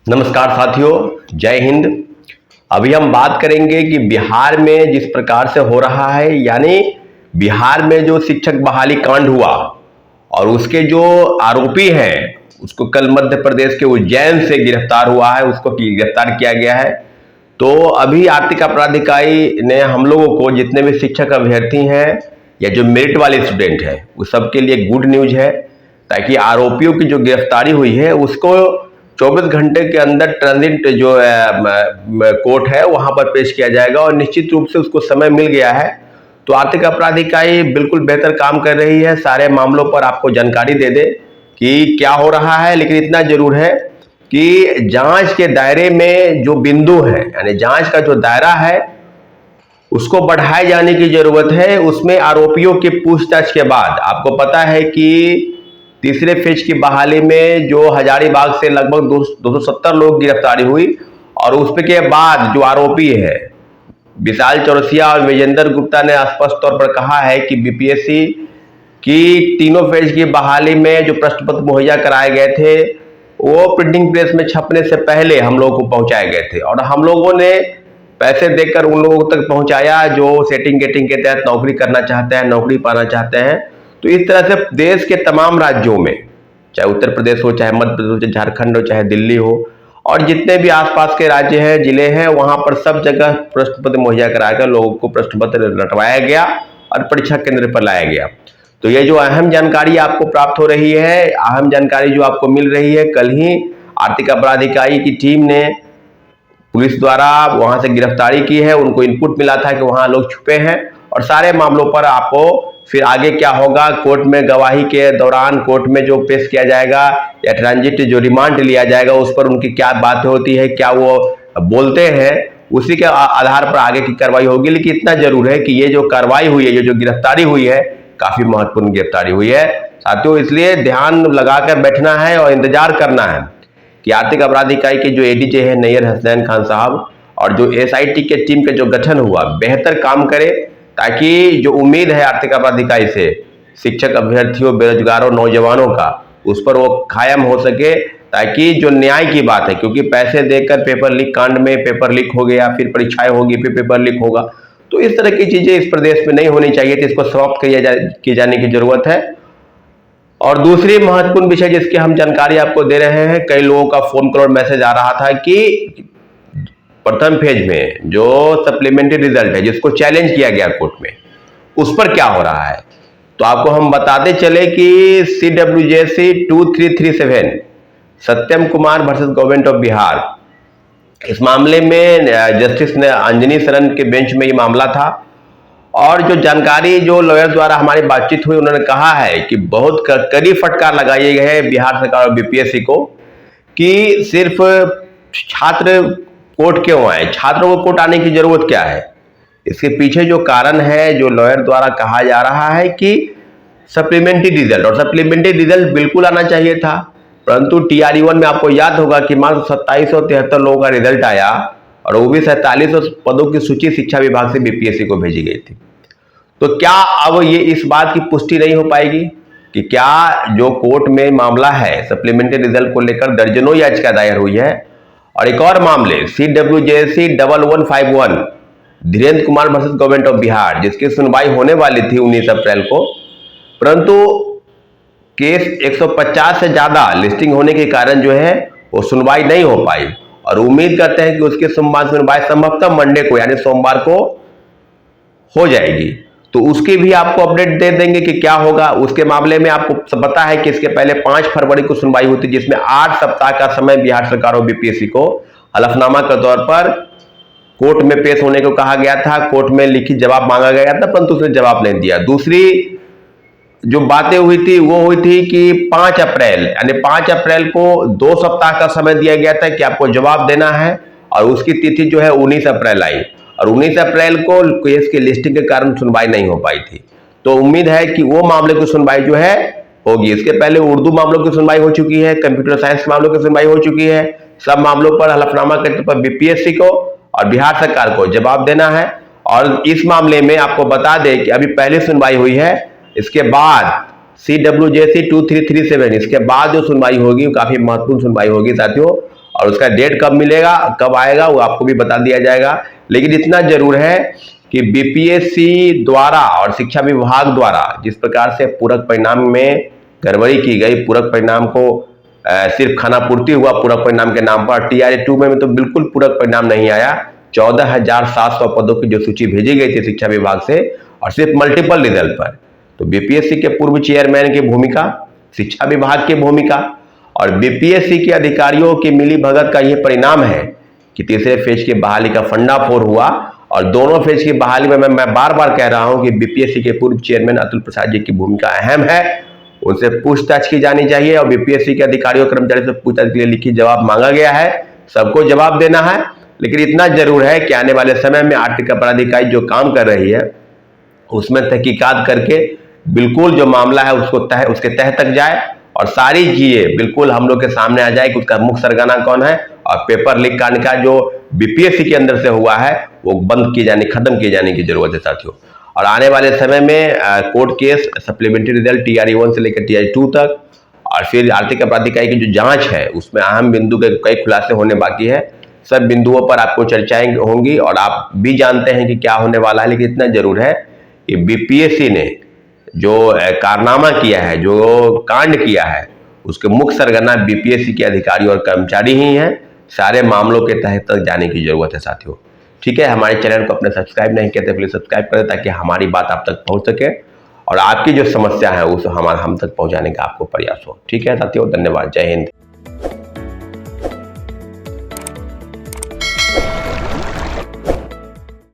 नमस्कार साथियों, जय हिंद। अभी हम बात करेंगे कि बिहार में जिस प्रकार से हो रहा है, यानी बिहार में जो शिक्षक बहाली कांड हुआ और उसके जो आरोपी हैं उसको कल मध्य प्रदेश के उज्जैन से गिरफ्तार हुआ है, उसको गिरफ्तार किया गया है। तो अभी आर्थिक अपराध इकाई ने हम लोगों को, जितने भी शिक्षक अभ्यर्थी हैं या जो मेरिट वाले स्टूडेंट हैं, उस सबके लिए गुड न्यूज है, ताकि आरोपियों की जो गिरफ्तारी हुई है उसको 24 घंटे के अंदर ट्रांजिट जो कोर्ट है वहां पर पेश किया जाएगा और निश्चित रूप से उसको समय मिल गया है। तो आर्थिक अपराध इकाई बिल्कुल बेहतर काम कर रही है, सारे मामलों पर आपको जानकारी दे दे कि क्या हो रहा है। लेकिन इतना जरूर है कि जांच के दायरे में जो बिंदु है, यानी जांच का जो दायरा है उसको बढ़ाए जाने की जरूरत है। उसमें आरोपियों की पूछताछ के बाद आपको पता है कि तीसरे फेज की बहाली में जो हजारीबाग से लगभग 270 लोग गिरफ्तारी हुई और उसके बाद जो आरोपी है विशाल चौरसिया और विजेंद्र गुप्ता ने स्पष्ट तौर पर कहा है कि बीपीएससी की तीनों फेज की बहाली में जो प्रश्न पत्र मुहैया कराए गए थे वो प्रिंटिंग प्रेस में छपने से पहले हम लोगों को पहुंचाए गए थे और हम लोगों ने पैसे देकर उन लोगों तक पहुंचाया जो सेटिंग गेटिंग के तहत नौकरी करना चाहते हैं, नौकरी पाना चाहते हैं। तो इस तरह से देश के तमाम राज्यों में, चाहे उत्तर प्रदेश हो, चाहे मध्य प्रदेश हो, चाहे झारखंड हो, चाहे दिल्ली हो और जितने भी आसपास के राज्य हैं, जिले हैं, वहां पर सब जगह प्रश्न पत्र मुहैया कराकर लोगों को प्रश्न पत्र लौटवाया गया और परीक्षा केंद्र पर लाया गया। तो ये जो अहम जानकारी आपको प्राप्त हो रही है, अहम जानकारी जो आपको मिल रही है, कल ही आर्थिक अपराध इकाई की टीम ने पुलिस द्वारा वहां से गिरफ्तारी की है। उनको इनपुट मिला था कि वहां लोग छुपे हैं और सारे मामलों पर आपको फिर आगे क्या होगा, कोर्ट में गवाही के दौरान कोर्ट में जो पेश किया जाएगा या ट्रांजिट जो रिमांड लिया जाएगा उस पर उनकी क्या बातें होती है, क्या वो बोलते हैं, उसी के आधार पर आगे की कार्रवाई होगी। लेकिन इतना जरूर है कि ये जो कार्रवाई हुई है, ये जो गिरफ्तारी हुई है, काफी महत्वपूर्ण गिरफ्तारी हुई है साथियों। इसलिए ध्यान लगाकर बैठना है और इंतजार करना है कि आर्थिक अपराध इकाई के जो एडीजे है नैयर हसनैन खान साहब और जो एसआईटी के टीम का जो गठन हुआ बेहतर काम करे, ताकि जो उम्मीद है आर्थिक अपराध इकाई से शिक्षक अभ्यर्थियों, बेरोजगारों, नौजवानों का, उस पर वो कायम हो सके, ताकि जो न्याय की बात है, क्योंकि पैसे देकर पेपर लीक कांड में पेपर लीक हो गया, फिर परीक्षाएं होगी, फिर पेपर लीक होगा, तो इस तरह की चीजें इस प्रदेश में नहीं होनी चाहिए थी। इसको समाप्त किए जाने की जरूरत है। और दूसरी महत्वपूर्ण विषय जिसकी हम जानकारी आपको दे रहे हैं, कई लोगों का फोन कॉल और मैसेज आ रहा था कि प्रथम फेज में जो सप्लीमेंट्री रिजल्ट है जिसको चैलेंज किया गया कोर्ट में, उस पर क्या हो रहा है। तो आपको हम बताते चले कि CWJC 2337 Satyam Kumar versus government of Bihar, इस मामले में जस्टिस ने अंजनी शरण के बेंच में ये मामला था और जो जानकारी जो लॉयर द्वारा हमारी बातचीत हुई, उन्होंने कहा है कि बहुत कड़ी फटकार लगाई गई है बिहार सरकार और बीपीएससी को कि सिर्फ छात्र कोर्ट क्यों आए, छात्रों को कोर्ट आने की जरूरत क्या है। इसके पीछे जो कारण है, जो लॉयर द्वारा कहा जा रहा है कि सप्लीमेंट्री रिजल्ट, और सप्लीमेंट्री रिजल्ट बिल्कुल आना चाहिए था, परंतु TRE-1 में आपको याद होगा कि मात्र 2773 लोगों का रिजल्ट आया और वो भी 4700 पदों की सूची शिक्षा विभाग से बीपीएससी को भेजी गई थी। तो क्या अब ये इस बात की पुष्टि नहीं हो पाएगी कि क्या जो कोर्ट में मामला है सप्लीमेंट्री रिजल्ट को लेकर दर्जनों याचिका दायर हुई है और एक और मामले CWJC 1151 Dhirendra Kumar versus government of Bihar, जिसकी सुनवाई होने वाली थी 19 अप्रैल को, परंतु केस 150 से ज्यादा लिस्टिंग होने के कारण जो है वो सुनवाई नहीं हो पाई और उम्मीद करते हैं कि उसकी सुनवाई संभवतः मंडे को यानी सोमवार को हो जाएगी। तो उसकी भी आपको अपडेट दे देंगे कि क्या होगा। उसके मामले में आपको पता है कि इसके पहले 5 फरवरी को सुनवाई हुई थी, जिसमें 8 सप्ताह का समय बिहार सरकार और बीपीएससी को हलफनामा के तौर पर कोर्ट में पेश होने को कहा गया था। कोर्ट में लिखित जवाब मांगा गया था, परंतु उसने जवाब नहीं दिया। दूसरी जो बातें हुई थी वो हुई थी कि 5 अप्रैल यानी 5 अप्रैल को 2 सप्ताह का समय दिया गया था कि आपको जवाब देना है और उसकी तिथि जो है 19 अप्रैल आई और 19 अप्रैल को केस की लिस्टिंग के कारण सुनवाई नहीं हो पाई थी। तो उम्मीद है कि वो मामले की सुनवाई जो है होगी। इसके पहले उर्दू मामलों की सुनवाई हो चुकी है, कंप्यूटर साइंस मामलों की सुनवाई हो चुकी है। सब मामलों पर हलफनामा के तौर पर बीपीएससी को और बिहार सरकार को जवाब देना है। और इस मामले में आपको बता दें कि अभी पहली सुनवाई हुई है, इसके बाद CWJC 2337 इसके बाद जो सुनवाई होगी वो काफी महत्वपूर्ण सुनवाई होगी साथियों। और उसका डेट कब मिलेगा, कब आएगा, वो आपको भी बता दिया जाएगा। लेकिन इतना जरूर है कि बीपीएससी द्वारा और शिक्षा विभाग द्वारा जिस प्रकार से पूरक परिणाम में गड़बड़ी की गई, पूरक परिणाम को सिर्फ खानापूर्ति हुआ पूरक परिणाम के नाम पर, टीआरई 2 में तो बिल्कुल पूरक परिणाम नहीं आया। 14,700 पदों की जो सूची भेजी गई थी शिक्षा विभाग से, और सिर्फ मल्टीपल रिजल्ट पर। तो बीपीएससी के पूर्व चेयरमैन की भूमिका, शिक्षा विभाग की भूमिका और बीपीएससी के अधिकारियों की मिलीभगत का यह परिणाम है कि तीसरे फेज की बहाली का फंडाफोड़ हुआ। और दोनों फेज की बहाली में मैं बार बार कह रहा हूं कि बीपीएससी के पूर्व चेयरमैन अतुल प्रसाद जी की भूमिका अहम है, उनसे पूछताछ की जानी चाहिए। और बीपीएससी के अधिकारियों कर्मचारी से पूछताछ के लिए लिखित जवाब मांगा गया है, सबको जवाब देना है। लेकिन इतना जरूर है कि आने वाले समय में आर्थिक अपराध इकाई जो काम कर रही है उसमें तहकीकात करके बिल्कुल जो मामला है उसके तह तक जाए और सारी चीजें बिल्कुल हम लोग के सामने आ जाए कि उसका मुख्य सरगना कौन है, और पेपर लीक कांड का जो बीपीएससी के अंदर से हुआ है वो बंद किए जाने, खत्म किए जाने की जरूरत है साथियों। और आने वाले समय में court case, supplementary result TRE 1 से लेकर टीआरई 2 तक, और फिर आर्थिक अपराध इकाई की जो जांच है उसमें अहम बिंदु के कई खुलासे होने बाकी है। सब बिंदुओं पर आपको चर्चाएं होंगी और आप भी जानते हैं कि क्या होने वाला है। लेकिन इतना जरूर है कि बीपीएससी ने जो कारनामा किया है, जो कांड किया है, उसके मुख्य सरगना बीपीएससी के अधिकारी और कर्मचारी ही हैं। सारे मामलों के तह तक जाने की जरूरत है साथियों। ठीक है, हमारे चैनल को अपने सब्सक्राइब नहीं किया तो प्लीज सब्सक्राइब करें ताकि हमारी बात आप तक पहुंच सके और आपकी जो समस्या है उस हम तक पहुंचाने का आपको प्रयास हो। ठीक है साथियों, धन्यवाद, जय हिंद।